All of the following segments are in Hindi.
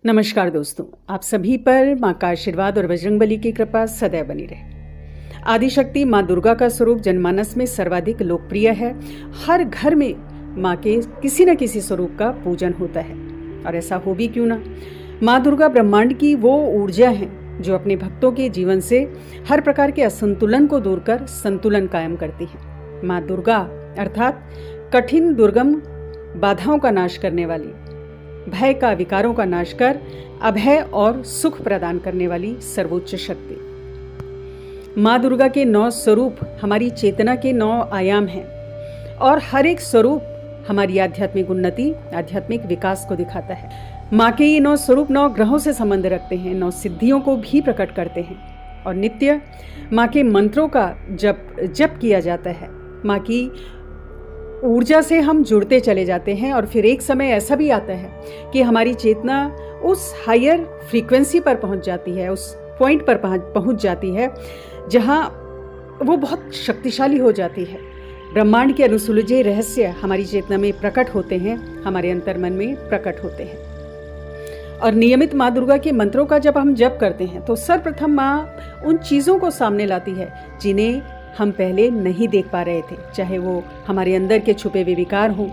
नमस्कार दोस्तों, आप सभी पर माँ का आशीर्वाद और बजरंगबली की कृपा सदैव बनी रहे। आदिशक्ति माँ दुर्गा का स्वरूप जनमानस में सर्वाधिक लोकप्रिय है। हर घर में माँ के किसी न किसी स्वरूप का पूजन होता है, और ऐसा हो भी क्यों ना। माँ दुर्गा ब्रह्मांड की वो ऊर्जा है जो अपने भक्तों के जीवन से हर प्रकार के असंतुलन को दूर कर संतुलन कायम करती है। माँ दुर्गा अर्थात कठिन दुर्गम बाधाओं का नाश करने वाली, भय का विकारों का नाश कर अभय और सुख प्रदान करने वाली सर्वोच्च शक्ति। माँ दुर्गा के 9 स्वरूप हमारी चेतना के 9 आयाम हैं, और हर एक स्वरूप हमारी आध्यात्मिक उन्नति, आध्यात्मिक विकास को दिखाता है। माँ के ये 9 स्वरूप 9 ग्रहों से संबंध रखते हैं, 9 सिद्धियों को भी प्रकट करते हैं, और नित्य माँ के मंत्रों का जप किया जाता है। माँ की ऊर्जा से हम जुड़ते चले जाते हैं, और फिर एक समय ऐसा भी आता है कि हमारी चेतना उस हायर फ्रीक्वेंसी पर पहुंच जाती है, उस पॉइंट पर पहुंच जाती है जहां वो बहुत शक्तिशाली हो जाती है। ब्रह्मांड के अनुसुलझे रहस्य हमारी चेतना में प्रकट होते हैं, हमारे अंतर्मन में प्रकट होते हैं। और नियमित माँ दुर्गा के मंत्रों का जब हम जप करते हैं तो सर्वप्रथम माँ उन चीज़ों को सामने लाती है जिन्हें हम पहले नहीं देख पा रहे थे, चाहे वो हमारे अंदर के छुपे हुए विकार हों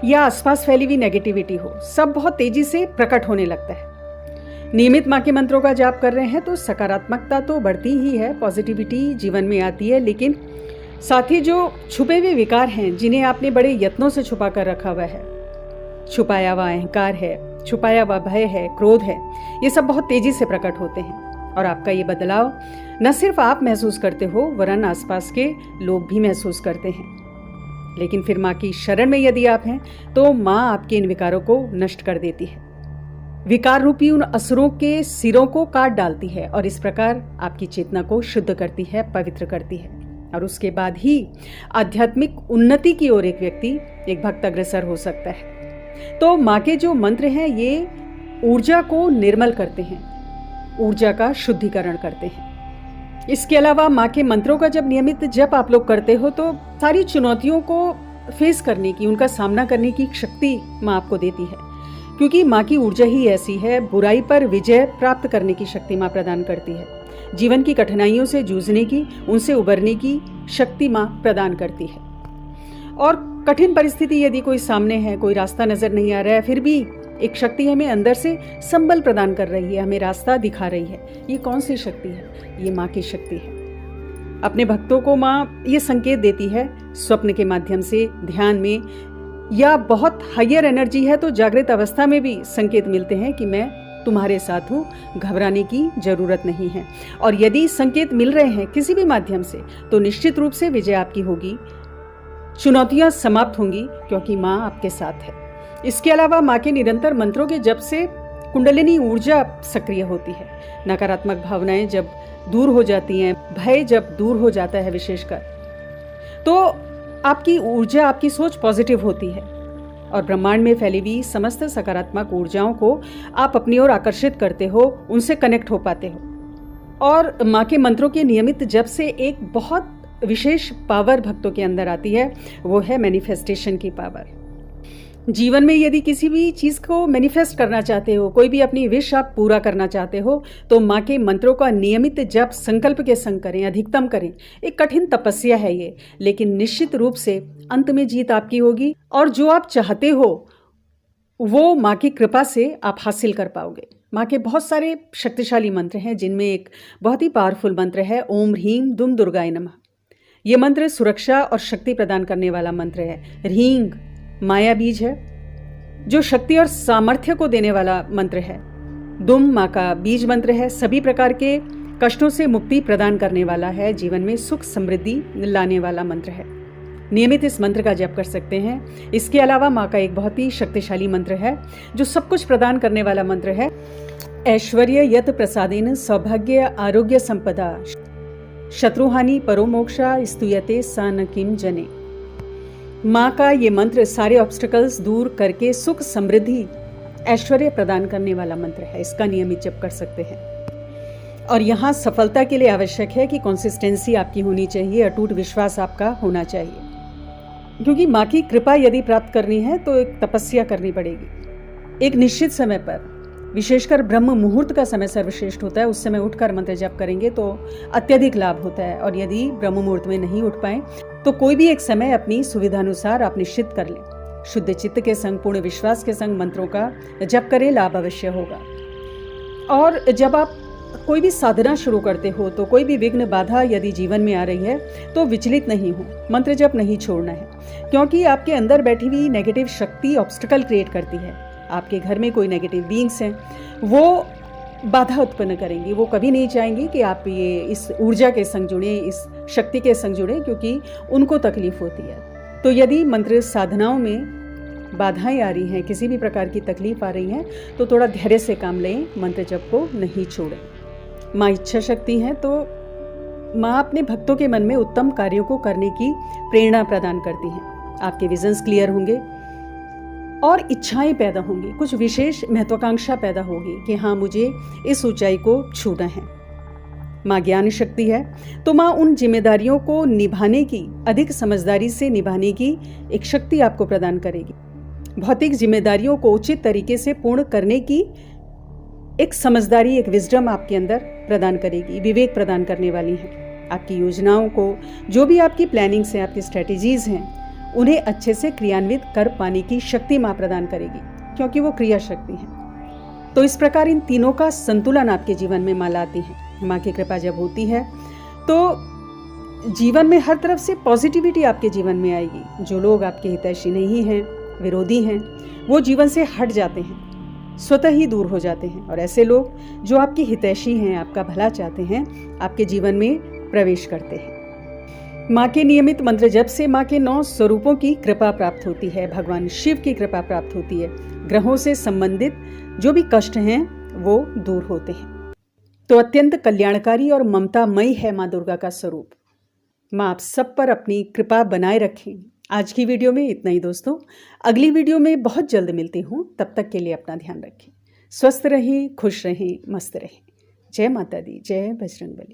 या आसपास फैली हुई नेगेटिविटी हो, सब बहुत तेजी से प्रकट होने लगता है। नियमित माँ के मंत्रों का जाप कर रहे हैं तो सकारात्मकता तो बढ़ती ही है, पॉजिटिविटी जीवन में आती है, लेकिन साथ ही जो छुपे हुए विकार हैं जिन्हें आपने बड़े यत्नों से छुपा कर रखा हुआ है, छुपाया हुआ अहंकार है, छुपाया हुआ भय है, क्रोध है, ये सब बहुत तेजी से प्रकट होते हैं। और आपका ये बदलाव न सिर्फ आप महसूस करते हो, वरन आसपास के लोग भी महसूस करते हैं। लेकिन फिर माँ की शरण में यदि आप हैं तो माँ आपके इन विकारों को नष्ट कर देती है, विकार रूपी उन असुरों के सिरों को काट डालती है, और इस प्रकार आपकी चेतना को शुद्ध करती है, पवित्र करती है। और उसके बाद ही आध्यात्मिक उन्नति की ओर एक व्यक्ति, एक भक्त अग्रसर हो सकता है। तो माँ के जो मंत्र हैं ये ऊर्जा को निर्मल करते हैं, ऊर्जा का शुद्धिकरण करते हैं। इसके अलावा माँ के मंत्रों का जब नियमित जप आप लोग करते हो तो सारी चुनौतियों को फेस करने की, उनका सामना करने की शक्ति माँ आपको देती है, क्योंकि माँ की ऊर्जा ही ऐसी है। बुराई पर विजय प्राप्त करने की शक्ति माँ प्रदान करती है, जीवन की कठिनाइयों से जूझने की, उनसे उबरने की शक्ति माँ प्रदान करती है। और कठिन परिस्थिति यदि कोई सामने है, कोई रास्ता नजर नहीं आ रहा है, फिर भी एक शक्ति हमें अंदर से संबल प्रदान कर रही है, हमें रास्ता दिखा रही है। ये कौन सी शक्ति है? ये माँ की शक्ति है। अपने भक्तों को माँ ये संकेत देती है स्वप्न के माध्यम से, ध्यान में, या बहुत हायर एनर्जी है तो जागृत अवस्था में भी संकेत मिलते हैं कि मैं तुम्हारे साथ हूँ, घबराने की जरूरत नहीं है। और यदि संकेत मिल रहे हैं किसी भी माध्यम से तो निश्चित रूप से विजय आपकी होगी, चुनौतियां समाप्त होंगी, क्योंकि माँ आपके साथ है। इसके अलावा माँ के निरंतर मंत्रों के जप से कुंडलिनी ऊर्जा सक्रिय होती है। नकारात्मक भावनाएं जब दूर हो जाती हैं, भय जब दूर हो जाता है विशेषकर, तो आपकी ऊर्जा, आपकी सोच पॉजिटिव होती है, और ब्रह्मांड में फैली हुई समस्त सकारात्मक ऊर्जाओं को आप अपनी ओर आकर्षित करते हो, उनसे कनेक्ट हो पाते हो। और माँ के मंत्रों के नियमित जप से एक बहुत विशेष पावर भक्तों के अंदर आती है, वो है मैनिफेस्टेशन की पावर। जीवन में यदि किसी भी चीज को मैनिफेस्ट करना चाहते हो, कोई भी अपनी विश आप पूरा करना चाहते हो, तो माँ के मंत्रों का नियमित जप संकल्प के संग करें, अधिकतम करें। एक कठिन तपस्या है ये, लेकिन निश्चित रूप से अंत में जीत आपकी होगी, और जो आप चाहते हो वो माँ की कृपा से आप हासिल कर पाओगे। माँ के बहुत सारे शक्तिशाली मंत्र हैं, जिनमें एक बहुत ही पावरफुल मंत्र है ओम ह्रीम दुम दुर्गाय नमः। ये मंत्र सुरक्षा और शक्ति प्रदान करने वाला मंत्र है। ह्रींग माया बीज है, जो शक्ति और सामर्थ्य को देने वाला मंत्र है। दुम माँ का बीज मंत्र है, सभी प्रकार के कष्टों से मुक्ति प्रदान करने वाला है, जीवन में सुख समृद्धि लाने वाला मंत्र है। नियमित इस मंत्र का जप कर सकते हैं। इसके अलावा माँ का एक बहुत ही शक्तिशाली मंत्र है जो सब कुछ प्रदान करने वाला मंत्र है। ऐश्वर्य यत प्रसादेन सौभाग्य आरोग्य संपदा शत्रुहानि परोमोक्षा स्तूयते सा न किम जने। माँ का ये मंत्र सारे ऑब्स्टिकल्स दूर करके सुख समृद्धि ऐश्वर्य प्रदान करने वाला मंत्र है। इसका नियमित जप कर सकते हैं। और यहाँ सफलता के लिए आवश्यक है कि कंसिस्टेंसी आपकी होनी चाहिए, अटूट विश्वास आपका होना चाहिए, क्योंकि माँ की कृपा यदि प्राप्त करनी है तो एक तपस्या करनी पड़ेगी। एक निश्चित समय पर विशेषकर ब्रह्म मुहूर्त का समय सर्वश्रेष्ठ होता है। उस समय उठकर मंत्र जप करेंगे तो अत्यधिक लाभ होता है। और यदि ब्रह्म मुहूर्त में नहीं उठ पाए तो कोई भी एक समय अपनी सुविधानुसार आप निश्चित कर लें। शुद्ध चित्त के संग, पूर्ण विश्वास के संग मंत्रों का जप करें, लाभ अवश्य होगा। और जब आप कोई भी साधना शुरू करते हो तो कोई भी विघ्न बाधा यदि जीवन में आ रही है तो विचलित नहीं हो, मंत्र जप नहीं छोड़ना है, क्योंकि आपके अंदर बैठी हुई नेगेटिव शक्ति ऑब्स्टिकल क्रिएट करती है। आपके घर में कोई नेगेटिव बीइंग्स हैं, वो बाधा उत्पन्न करेंगी। वो कभी नहीं चाहेंगी कि आप ये इस ऊर्जा के संग जुड़े, इस शक्ति के संग जुड़े, क्योंकि उनको तकलीफ होती है। तो यदि मंत्र साधनाओं में बाधाएं आ रही हैं, किसी भी प्रकार की तकलीफ आ रही है, तो थोड़ा धैर्य से काम लें, मंत्र जप को नहीं छोड़ें। माँ इच्छा शक्ति है, तो माँ अपने भक्तों के मन में उत्तम कार्यों को करने की प्रेरणा प्रदान करती हैं। आपके विजन्स क्लियर होंगे और इच्छाएं पैदा होंगी, कुछ विशेष महत्वाकांक्षा पैदा होगी कि हाँ, मुझे इस ऊंचाई को छूना है। माँ ज्ञान शक्ति है, तो माँ उन जिम्मेदारियों को निभाने की, अधिक समझदारी से निभाने की एक शक्ति आपको प्रदान करेगी। भौतिक जिम्मेदारियों को उचित तरीके से पूर्ण करने की एक समझदारी, एक विजडम आपके अंदर प्रदान करेगी, विवेक प्रदान करने वाली है। आपकी योजनाओं को, जो भी आपकी प्लानिंग्स हैं, आपकी स्ट्रेटेजीज हैं, उन्हें अच्छे से क्रियान्वित कर पाने की शक्ति माँ प्रदान करेगी, क्योंकि वो क्रिया शक्ति है। तो इस प्रकार इन तीनों का संतुलन आपके जीवन में माँ लाती है। माँ की कृपा जब होती है तो जीवन में हर तरफ से पॉजिटिविटी आपके जीवन में आएगी। जो लोग आपके हितैषी नहीं हैं, विरोधी हैं, वो जीवन से हट जाते हैं, स्वतः ही दूर हो जाते हैं। और ऐसे लोग जो आपकी हितैषी हैं, आपका भला चाहते हैं, आपके जीवन में प्रवेश करते हैं। माँ के नियमित मंत्र जप से माँ के 9 स्वरूपों की कृपा प्राप्त होती है, भगवान शिव की कृपा प्राप्त होती है। ग्रहों से संबंधित जो भी कष्ट हैं वो दूर होते हैं। तो अत्यंत कल्याणकारी और ममतामयी है माँ दुर्गा का स्वरूप। माँ आप सब पर अपनी कृपा बनाए रखें। आज की वीडियो में इतना ही दोस्तों। अगली वीडियो में बहुत जल्द मिलती हूँ। तब तक के लिए अपना ध्यान रखें, स्वस्थ रहें, खुश रहें, मस्त रहें। जय माता दी, जय बजरंगबली।